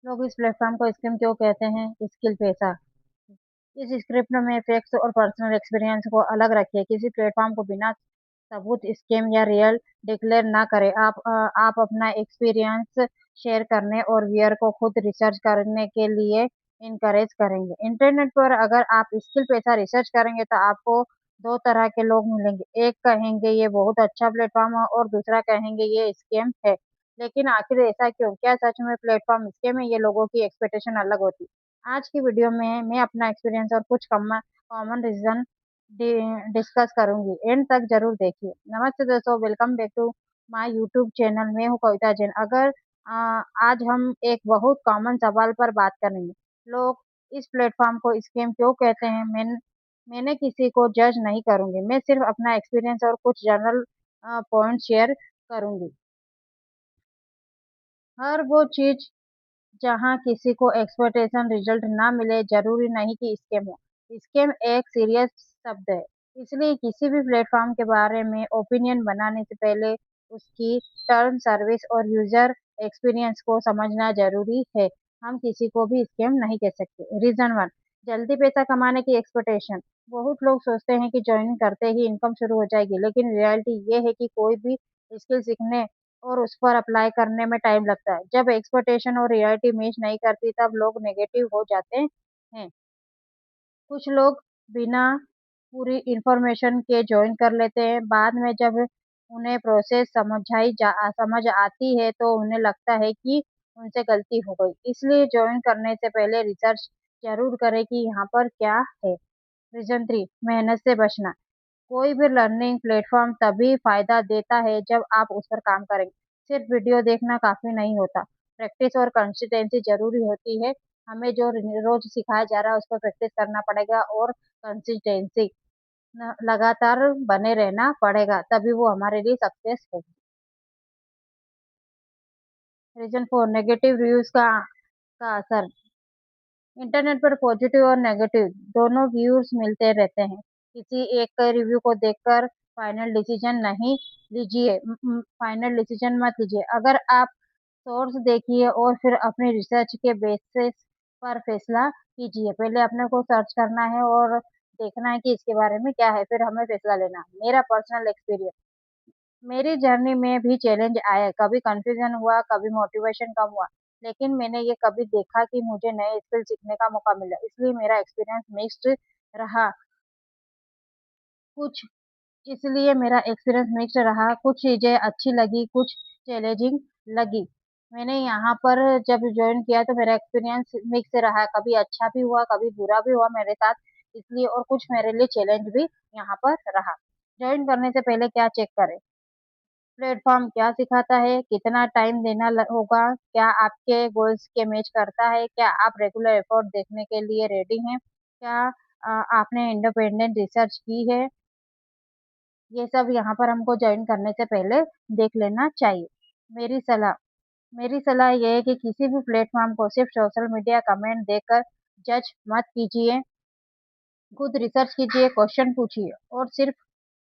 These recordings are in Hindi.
लोग इस प्लेटफॉर्म को स्किम क्यों कहते हैं? स्किल पैसा। इस स्क्रिप्ट में फैक्ट्स और पर्सनल एक्सपीरियंस को अलग रखिए। किसी प्लेटफॉर्म को बिना सबूत, स्किम या रियल डिक्लेयर ना करें। आप अपना एक्सपीरियंस शेयर करने और व्यूअर को खुद रिसर्च करने के लिए इनकरेज करेंगे। इंटरनेट पर अगर आप स्किल पैसा रिसर्च करेंगे तो आपको दो तरह के लोग मिलेंगे। एक कहेंगे ये बहुत अच्छा प्लेटफॉर्म है और दूसरा कहेंगे ये स्कैम है। लेकिन आखिर ऐसा क्यों? क्या सच में प्लेटफॉर्म स्कैम है? ये लोगों की एक्सपेक्टेशन अलग होती है। आज की वीडियो में मैं अपना एक्सपीरियंस और कुछ कॉमन रीजन डिस्कस करूंगी। एंड तक जरूर देखिए। नमस्ते दोस्तों, welcome back to my YouTube channel. मैं हूं कविता जैन। आज हम एक बहुत कॉमन सवाल पर बात करेंगे। लोग इस प्लेटफॉर्म को स्कैम क्यों कहते हैं? मैंने किसी को जज नहीं करूंगी। मैं सिर्फ अपना एक्सपीरियंस और कुछ जनरल पॉइंट शेयर करूंगी। हर वो चीज जहाँ किसी को एक्सपेक्टेशन रिजल्ट ना मिले जरूरी नहीं कि स्कैम हो। स्कैम एक सीरियस शब्द है, इसलिए किसी भी प्लेटफॉर्म के बारे में ओपिनियन बनाने से पहले उसकी टर्म सर्विस और यूजर एक्सपीरियंस को समझना जरूरी है। हम किसी को भी स्कैम नहीं कह सकते। रीजन वन, जल्दी पैसा कमाने की एक्सपेक्टेशन। बहुत लोग सोचते हैं कि ज्वाइन करते ही इनकम शुरू हो जाएगी, लेकिन रियलिटी ये है कि कोई भी स्किल सीखने और उस पर अप्लाई करने में टाइम लगता है। जब एक्सपेक्टेशन और रियलिटी मैच नहीं करती तब लोग नेगेटिव हो जाते हैं। कुछ लोग बिना पूरी इन्फॉर्मेशन के जॉइन कर लेते हैं। बाद में जब उन्हें प्रोसेस समझ आती है तो उन्हें लगता है कि उनसे गलती हो गई। इसलिए जॉइन करने से पहले रिसर्च जरूर करें कि यहाँ पर क्या है। रीजन थ्री, मेहनत से बचना। कोई भी लर्निंग प्लेटफॉर्म तभी फायदा देता है जब आप उस पर काम करेंगे। सिर्फ वीडियो देखना काफी नहीं होता। प्रैक्टिस और कंसिस्टेंसी जरूरी होती है। हमें जो रोज सिखाया जा रहा है उस पर प्रैक्टिस करना पड़ेगा और कंसिस्टेंसी लगातार बने रहना पड़ेगा, तभी वो हमारे लिए सक्सेस होगी। रीजन फोर, नेगेटिव रिव्यूज का असर। इंटरनेट पर पॉजिटिव और नेगेटिव दोनों व्यूज मिलते रहते हैं। किसी एक रिव्यू को देखकर फाइनल डिसीजन मत लीजिए। अगर आप सोर्स देखिए और फिर अपनी रिसर्च के बेसिस पर फैसला कीजिए। पहले अपने को सर्च करना है और देखना है कि इसके बारे में क्या है, फिर हमें फैसला लेना है। मेरा पर्सनल एक्सपीरियंस, मेरी जर्नी में भी चैलेंज आए, कभी कंफ्यूजन हुआ, कभी मोटिवेशन कम हुआ, लेकिन मैंने ये कभी देखा कि मुझे नए स्किल सीखने का मौका मिला। इसलिए मेरा एक्सपीरियंस मिक्स्ड रहा। कुछ कुछ चीजें अच्छी लगी, कुछ चैलेंजिंग लगी। मैंने यहाँ पर जब ज्वाइन किया तो मेरा एक्सपीरियंस मिक्स रहा, कभी अच्छा भी हुआ, कभी बुरा भी हुआ मेरे साथ। इसलिए और कुछ मेरे लिए चैलेंज भी यहाँ पर रहा। ज्वाइन करने से पहले क्या चेक करें? प्लेटफॉर्म क्या सिखाता है? कितना टाइम देना होगा? क्या आपके गोल्स के मैच करता है? क्या आप रेगुलर एफर्ट देखने के लिए रेडी हैं? क्या आपने इंडिपेंडेंट रिसर्च की है? ये सब यहाँ पर हमको ज्वाइन करने से पहले देख लेना चाहिए। मेरी सलाह मेरी सलाह ये है कि किसी भी प्लेटफॉर्म को सिर्फ सोशल मीडिया कमेंट देकर जज मत कीजिए। खुद रिसर्च कीजिए, क्वेश्चन पूछिए और सिर्फ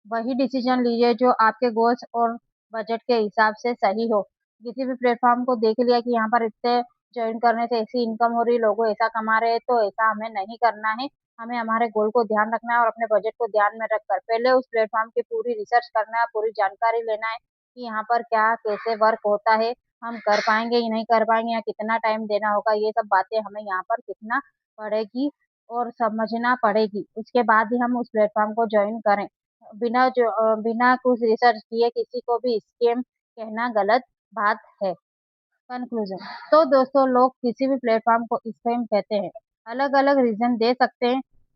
वही डिसीजन लीजिए जो आपके गोल्स और बजट के हिसाब से सही हो। किसी भी प्लेटफॉर्म को देख लिया कि यहाँ पर इतने ज्वाइन करने से ऐसी इनकम हो रही, लोग ऐसा कमा रहे हैं, तो ऐसा हमें नहीं करना है। हमें हमारे गोल को ध्यान रखना है और अपने बजट को ध्यान में रखकर पहले उस प्लेटफॉर्म की पूरी रिसर्च करना है, पूरी जानकारी लेना है कि यहाँ पर क्या कैसे वर्क होता है, हम कर पाएंगे या नहीं कर पाएंगे, या कितना टाइम देना होगा। ये सब बातें हमें यहाँ पर सीखना पड़ेगी और समझना पड़ेगी। उसके बाद ही हम उस प्लेटफॉर्म को ज्वाइन करें। बिना कुछ रिसर्च किए किसी को भी स्कैम कहना गलत बात है। कंक्लूजन, तो दोस्तों, लोग किसी भी प्लेटफॉर्म को स्कैम कहते हैं, अलग अलग रीजन दे सकते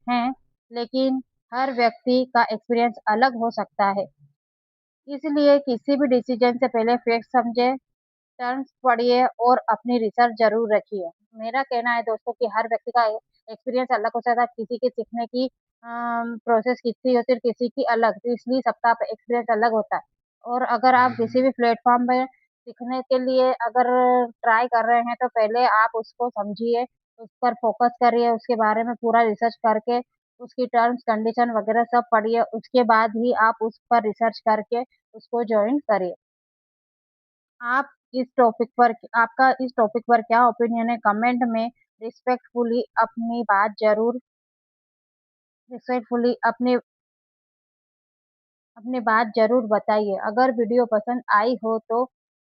हैं, लेकिन हर व्यक्ति का एक्सपीरियंस अलग हो सकता है। इसलिए किसी भी डिसीजन से पहले फैक्ट समझे, टर्म्स पढ़िए और अपनी रिसर्च जरूर रखिए। मेरा कहना है दोस्तों कि हर व्यक्ति का एक्सपीरियंस अलग हो सकता है। किसी की सीखने की प्रोसेस किसी होती है, किसी की अलग, तो इसलिए सबका एक्सपीरियंस अलग होता है। और अगर आप किसी भी प्लेटफॉर्म में सीखने के लिए अगर ट्राई कर रहे हैं तो पहले आप उसको समझिए, उस पर फोकस करिए, उसके बारे में पूरा रिसर्च करके उसकी टर्म्स कंडीशन वगैरह सब पढ़िए। उसके बाद ही आप उस पर रिसर्च करके उसको ज्वाइन करिए। आप इस टॉपिक पर क्या ओपिनियन है, कमेंट में रिस्पेक्टफुली अपनी बात ज़रूर रिस्पेक्टफुली अपनी बात ज़रूर बताइए। अगर वीडियो पसंद आई हो तो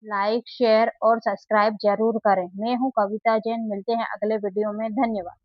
लाइक, शेयर और सब्सक्राइब ज़रूर करें। मैं हूँ कविता जैन, मिलते हैं अगले वीडियो में। धन्यवाद।